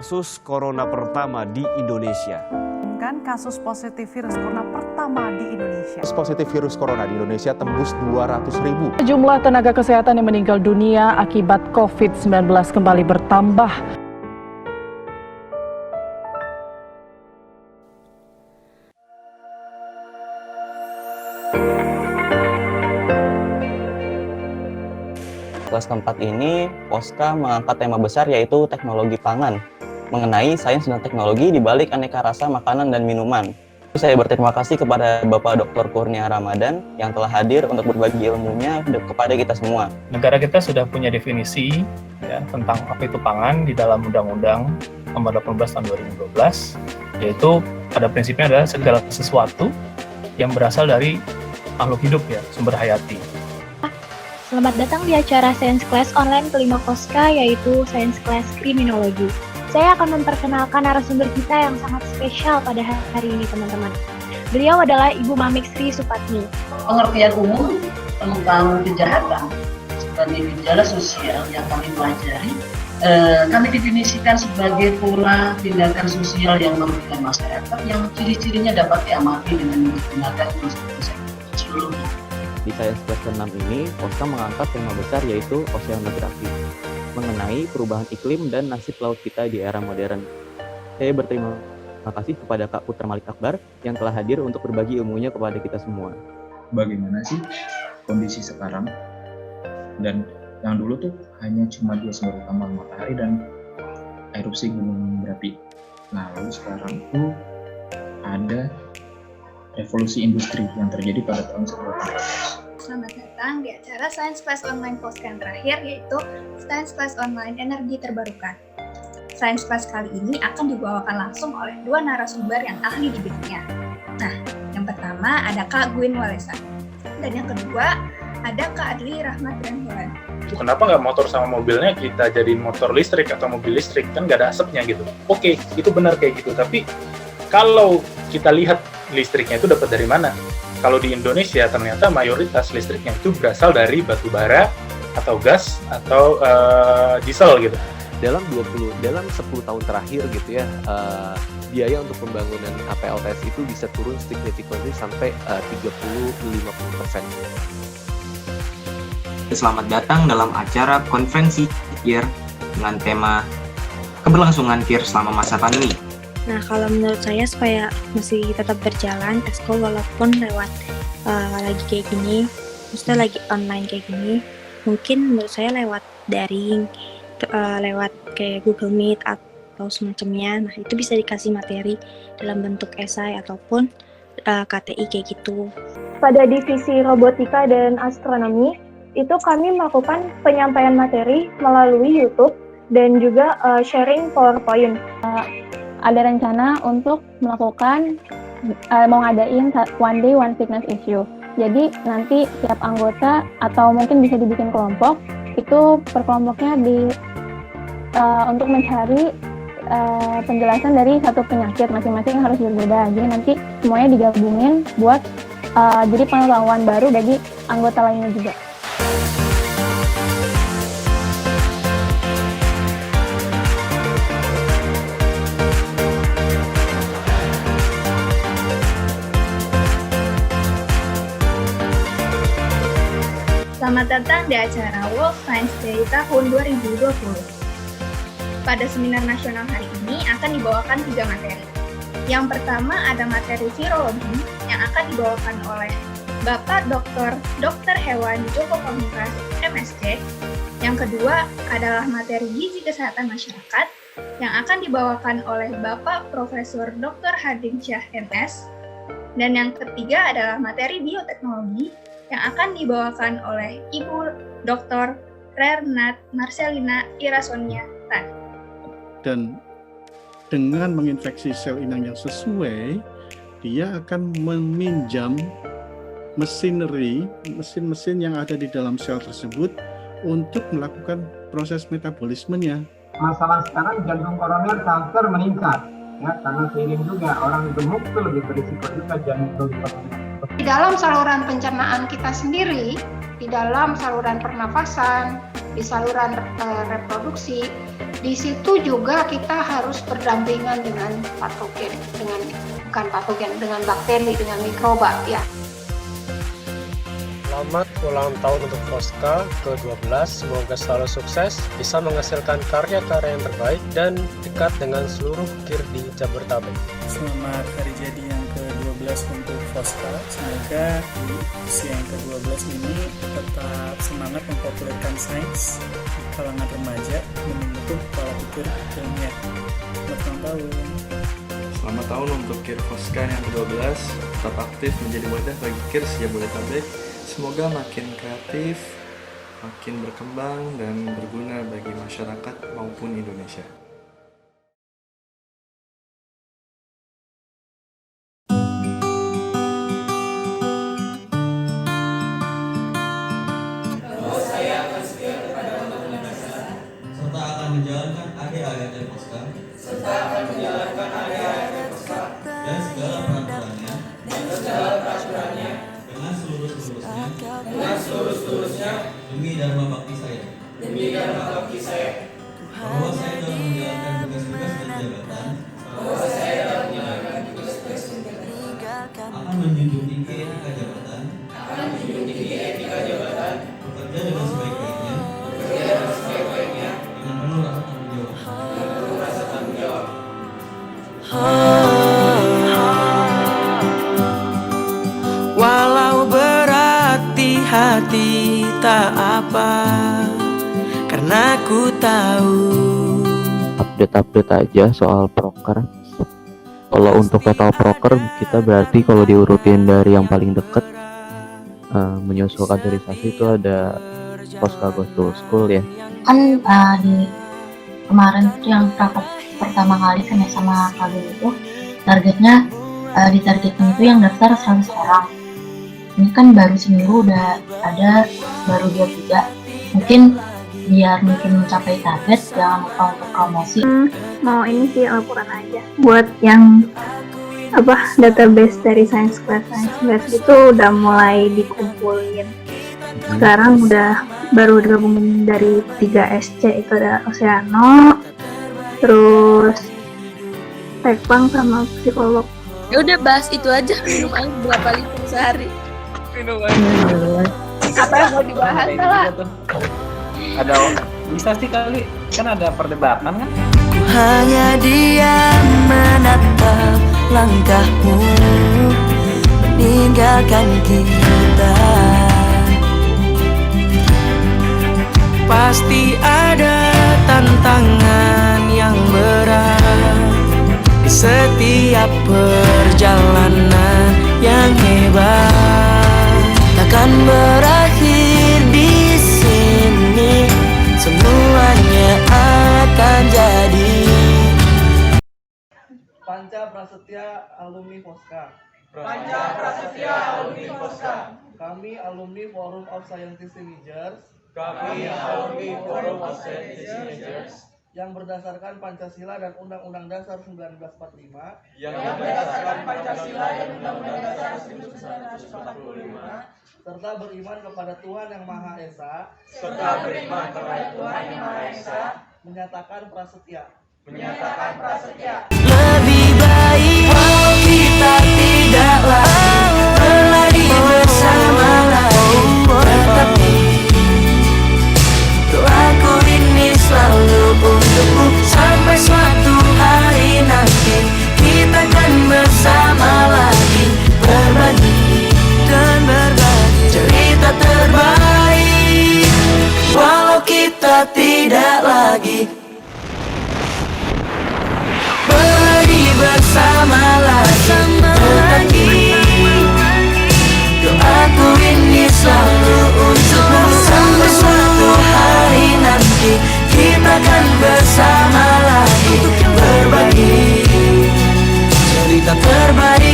kasus corona pertama di Indonesia. Kasus positif virus corona pertama di Indonesia. Kasus positif virus corona di Indonesia tembus 200.000. Jumlah tenaga kesehatan yang meninggal dunia akibat COVID-19 kembali bertambah. Kelas keempat ini, Poska mengangkat tema besar yaitu teknologi pangan, mengenai sains dan teknologi di balik aneka rasa makanan dan minuman. Saya berterima kasih kepada Bapak Dr. Kurnia Ramadan yang telah hadir untuk berbagi ilmunya kepada kita semua. Negara kita sudah punya definisi ya, tentang apa itu pangan di dalam Undang-Undang Nomor 18 Tahun 2012, yaitu pada prinsipnya adalah segala sesuatu yang berasal dari makhluk hidup ya, sumber hayati. Selamat datang di acara Science Class online kelima Poska, yaitu Science Class Kriminologi. Saya akan memperkenalkan narasumber kita yang sangat spesial pada hari ini, teman-teman. Beliau adalah Ibu Mamik Sri Supatmi. Pengertian umum tentang kejahatan sebagai gejala sosial yang kami pelajari, kami definisikan sebagai pola tindakan sosial yang merugikan masyarakat yang ciri-cirinya dapat diamati dengan menggunakan konsep sosiologi. Di Science Class ke-6 ini, Poska mengangkat tema besar yaitu oceanografi, mengenai perubahan iklim dan nasib laut kita di era modern. Saya berterima kasih kepada Kak Putra Malik Akbar yang telah hadir untuk berbagi ilmunya kepada kita semua. Bagaimana sih kondisi sekarang? Dan yang dulu tuh hanya cuma dua sumber utama, matahari dan erupsi gunung berapi. Lalu sekarang tuh ada revolusi industri yang terjadi pada tahun 1900. Selamat datang di acara Science Class Online Poska yang terakhir, yaitu Science Class Online Energi Terbarukan. Science Class kali ini akan dibawakan langsung oleh dua narasumber yang ahli di bidangnya. Nah, yang pertama ada Kak Gwyn Walesa, dan yang kedua ada Kak Adli Rahmat Rembulan. Kenapa nggak motor sama mobilnya kita jadiin motor listrik atau mobil listrik, kan nggak ada asapnya gitu. Oke, itu benar kayak gitu, tapi kalau kita lihat listriknya itu dapat dari mana? Kalau di Indonesia ternyata mayoritas listriknya itu berasal dari batu bara atau gas atau diesel gitu. Dalam 10 tahun terakhir gitu ya, biaya untuk pembangunan APLTS itu bisa turun signifikannya sampai 30-50%. Selamat datang dalam acara konferensi KIR dengan tema keberlangsungan KIR selama masa pandemi. Nah, kalau menurut saya supaya masih tetap berjalan eskul walaupun lewat lagi kayak gini, maksudnya lagi online kayak gini, mungkin menurut saya lewat daring, lewat kayak Google Meet atau semacamnya. Nah, itu bisa dikasih materi dalam bentuk esai ataupun KTI kayak gitu. Pada divisi robotika dan astronomi, itu kami melakukan penyampaian materi melalui YouTube dan juga sharing PowerPoint. Ada rencana untuk melakukan mau ngadain one day one fitness issue. Jadi nanti tiap anggota atau mungkin bisa dibikin kelompok, itu per kelompoknya untuk mencari penjelasan dari satu penyakit masing-masing harus berbeda. Jadi nanti semuanya digabungin buat jadi pengetahuan baru bagi anggota lainnya juga. Selamat datang di acara World Science Day tahun 2020. Pada seminar nasional hari ini akan dibawakan 3 materi. Yang pertama ada materi virologi yang akan dibawakan oleh Bapak Dr. Hewan Joko Pamungkas, MSc. Yang kedua adalah materi gizi kesehatan masyarakat yang akan dibawakan oleh Bapak Profesor Dr. Hadinsyah MS. Dan yang ketiga adalah materi bioteknologi yang akan dibawakan oleh Ibu Dr. Rernat Marcelina Irasonia Tan. Dan dengan menginfeksi sel inang yang sesuai, dia akan meminjam mesin-mesin yang ada di dalam sel tersebut untuk melakukan proses metabolismenya. Masalah sekarang jantung koroner kanker meningkat, ya, karena seiring juga orang gemuk itu lebih berisiko juga jantung koroner. Di dalam saluran pencernaan kita sendiri, di dalam saluran pernafasan, di saluran reproduksi, di situ juga kita harus berdampingan dengan patogen, dengan bakteri, dengan mikroba ya. Selamat ulang tahun untuk Foska ke-12, semoga selalu sukses, bisa menghasilkan karya-karya yang terbaik dan dekat dengan seluruh KIR di Jabodetabek. Selamat hari jadi yang ke-12 untuk Foska, semoga di usia yang ke-12 ini tetap semangat mempopulerkan sains di kalangan remaja dan membentuk pola pikir ilmiah. Selamat ulang tahun. Selamat tahun untuk KIR Foska yang ke-12, tetap aktif menjadi wadah bagi KIR Jabodetabek. Semoga makin kreatif, makin berkembang, dan berguna bagi masyarakat maupun Indonesia. Saya akan setia kepada undang-undang serta akan menjalankan AD-ART Foska dan segala peraturannya dengan seluruh-seluruhnya demi dharma bakti saya bahwa saya dalam menjalankan tugas-tugas dan jabatan akan menjunjung tinggi etika jabatan bekerja dengan sebaik-baiknya dengan penuh rasa tanggung jawab. Walau berat di hati tak apa, karena ku tahu. Update aja soal proker. Kalau untuk total proker kita berarti kalau diurutin dari yang paling deket, menyusul kaderisasi itu ada Foska Goes to School ya. Kan di kemarin tuh yang rapat pertama kali kan ya sama kalian itu targetnya ditargetkan itu yang daftar 100 orang. Ini kan baru seminggu udah ada baru 23. Mungkin biar mencapai target jangan lupa untuk promosi. Mau ini sih laporan aja buat yang database dari science class itu udah mulai dikumpulin. Sekarang udah baru digabungin dari 3 SC, itu ada Oceano, terus Tekpang sama psikolog. Ya udah bahas itu aja, minum air berapa liter sehari. Minum air. Apa yang mau dibahas lah? Ada bisa sih kali, kan ada perdebatan kan? Hanya diam menatap langkahmu meninggalkan kita. Pasti ada tantangan yang berat di setiap perjalanan yang hebat. Takkan berakhir di sini, semuanya akan jadi. Panca Prasetya Alumni Foska. Kami alumni Forum of Scientist Teenagers. Yang berdasarkan Pancasila dan Undang-Undang Dasar 1945. Serta beriman kepada Tuhan Yang Maha Esa. Menyatakan prasetya. Lebih baik walau kita tidak lagi bersama lagi, tetapi doaku ini selalu untukmu sampai suatu hari nanti kita akan bersama lagi, berbagi cerita terbaik walau kita tidak lagi bersama lagi, tetapi doaku ini selalu untukmu sampai suatu hari nanti kita akan bersama lagi, berbagi cerita terbaik